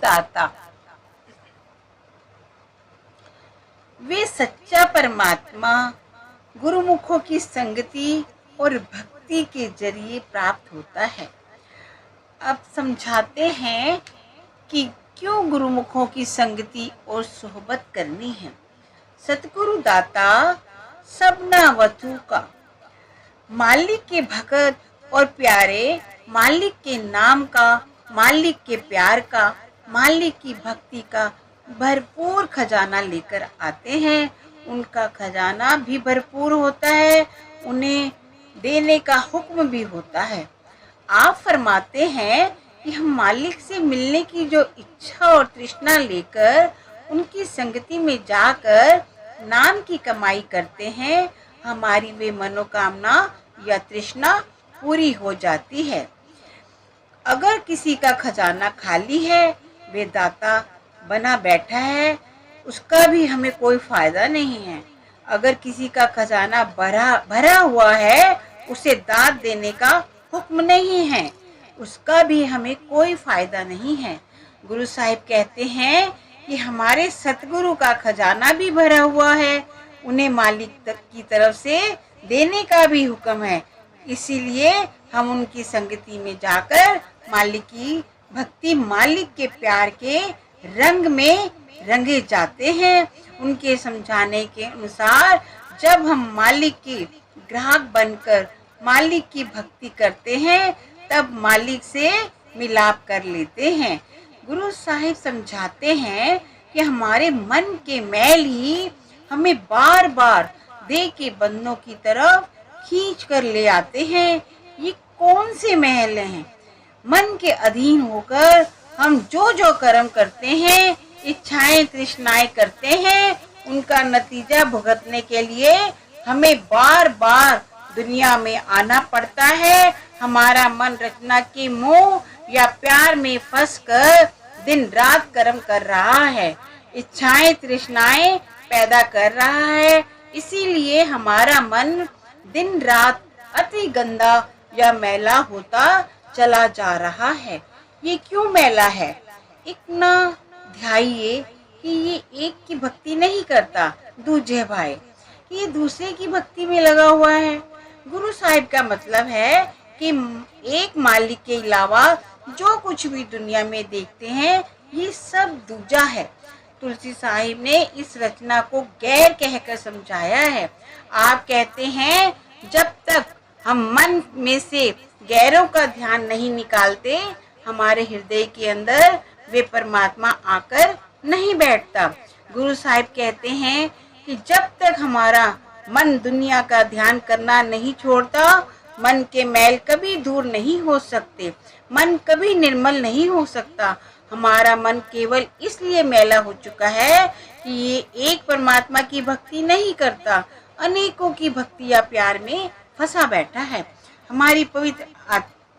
दाता। वे सच्चा परमात्मा गुरुमुखों की संगति और भक्ति के जरिए प्राप्त होता है। अब समझाते हैं कि क्यों गुरुमुखों की संगति और सोहबत करनी है। सतगुरु दाता सबना वतु का, मालिक के भगत और प्यारे, मालिक के नाम का, मालिक के प्यार का, मालिक की भक्ति का भरपूर खजाना लेकर आते हैं। उनका खजाना भी भरपूर होता है, उन्हें देने का हुक्म भी होता है। आप फरमाते हैं कि हम मालिक से मिलने की जो इच्छा और तृष्णा लेकर उनकी संगति में जाकर नाम की कमाई करते हैं, हमारी वे मनोकामना या तृष्णा पूरी हो जाती है। अगर किसी का खजाना खाली है, वे दाता बना बैठा है, उसका भी हमें कोई फायदा नहीं है। अगर किसी का खजाना भरा हुआ है, उसे दात देने का हुक्म नहीं है, उसका भी हमें कोई फायदा नहीं है। गुरु साहिब कहते हैं कि हमारे सतगुरु का खजाना भी भरा हुआ है, उन्हें मालिक की तरफ से देने का भी हुक्म है। इसीलिए हम उनकी संगति में जाकर मालिक की भक्ति, मालिक के प्यार के रंग में रंगे जाते हैं। उनके समझाने के अनुसार जब हम मालिक के ग्राहक बनकर मालिक की भक्ति करते हैं, तब मालिक से मिलाप कर लेते हैं। गुरु साहिब समझाते हैं कि हमारे मन के मैल ही हमें बार बार देह के बंधनों की तरफ खींच कर ले आते हैं। ये कौन से महल हैं? मन के अधीन होकर हम जो जो कर्म करते हैं, इच्छाएं तृष्णाएं करते हैं, उनका नतीजा भुगतने के लिए हमें बार बार दुनिया में आना पड़ता है। हमारा मन रचना के मोह या प्यार में फंसकर दिन रात कर्म कर रहा है, इच्छाएं तृष्णाएं पैदा कर रहा है। इसीलिए हमारा मन दिन रात अति गंदा या मैला होता चला जा रहा है। ये क्यों मैला है? इतना ध्याइए कि ये एक की भक्ति नहीं करता, दूजे भाई ये दूसरे की भक्ति में लगा हुआ है। गुरु साहिब का मतलब है कि एक मालिक के अलावा जो कुछ भी दुनिया में देखते हैं, ये सब दूजा है। तुलसी साहिब ने इस रचना को गैर कहकर समझाया है। आप कहते हैं जब तक हम मन में से गैरों का ध्यान नहीं निकालते, हमारे हृदय के अंदर वे परमात्मा आकर नहीं बैठता। गुरु साहिब कहते हैं कि जब तक हमारा मन दुनिया का ध्यान करना नहीं छोड़ता, मन के मैल कभी दूर नहीं हो सकते, मन कभी निर्मल नहीं हो सकता। हमारा मन केवल इसलिए मैला हो चुका है कि ये एक परमात्मा की भक्ति नहीं करता, अनेकों की भक्ति या प्यार में फंसा बैठा है। हमारी पवित्र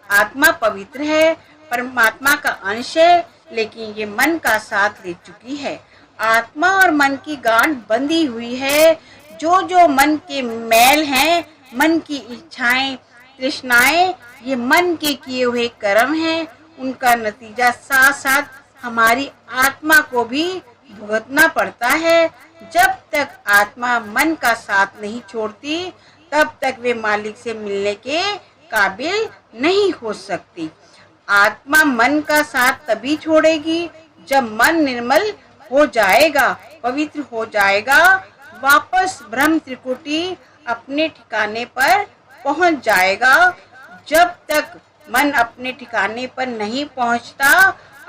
आत्मा पवित्र है, परमात्मा का अंश है, लेकिन ये मन का साथ ले चुकी है। आत्मा और मन की गांठ बंधी हुई है। जो जो मन के मैल हैं, मन की इच्छाएं तृष्णाएं, ये मन के किए हुए कर्म हैं। उनका नतीजा साथ साथ हमारी आत्मा को भी भुगतना पड़ता है। जब तक आत्मा मन का साथ नहीं छोड़ती, तब तक वे मालिक से मिलने के काबिल नहीं हो सकती। आत्मा मन का साथ तभी छोड़ेगी जब मन निर्मल हो जाएगा, पवित्र हो जाएगा, वापस ब्रह्म त्रिकुटी अपने ठिकाने पर पहुंच जाएगा। जब तक मन अपने ठिकाने पर नहीं पहुंचता,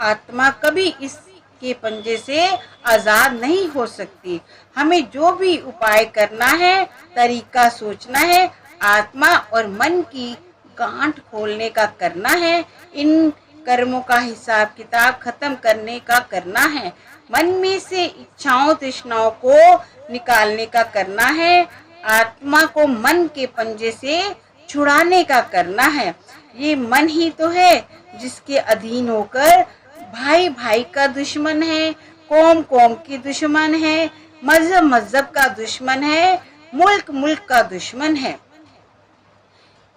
आत्मा कभी इसके पंजे से आजाद नहीं हो सकती। हमें जो भी उपाय करना है, तरीका सोचना है, आत्मा और मन की गांठ खोलने का करना है। इन कर्मों का हिसाब किताब खत्म करने का करना है। मन में से इच्छाओं तृष्णाओं को निकालने का करना है। आत्मा को मन के पंजे से छुड़ाने का करना है। ये मन ही तो है जिसके अधीन होकर भाई भाई का दुश्मन है, कौम कौम की दुश्मन है, मजहब मजहब का दुश्मन है, मुल्क मुल्क का दुश्मन है।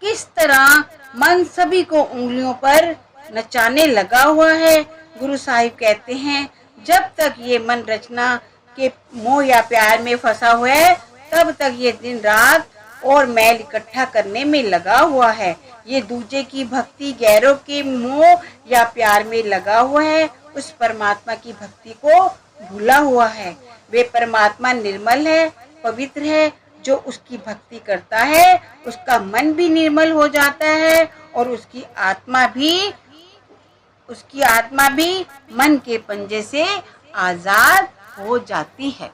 किस तरह मन सभी को उंगलियों पर नचाने लगा हुआ है। गुरु साहिब कहते हैं, जब तक ये मन रचना के मोह या प्यार में फंसा हुआ है, तब तक ये दिन रात और मैल इकट्ठा करने में लगा हुआ है। ये दूजे की भक्ति, गैरों के मोह या प्यार में लगा हुआ है, उस परमात्मा की भक्ति को भूला हुआ है। वे परमात्मा निर्मल है, पवित्र है। जो उसकी भक्ति करता है, उसका मन भी निर्मल हो जाता है और उसकी आत्मा भी मन के पंजे से आजाद हो जाती है।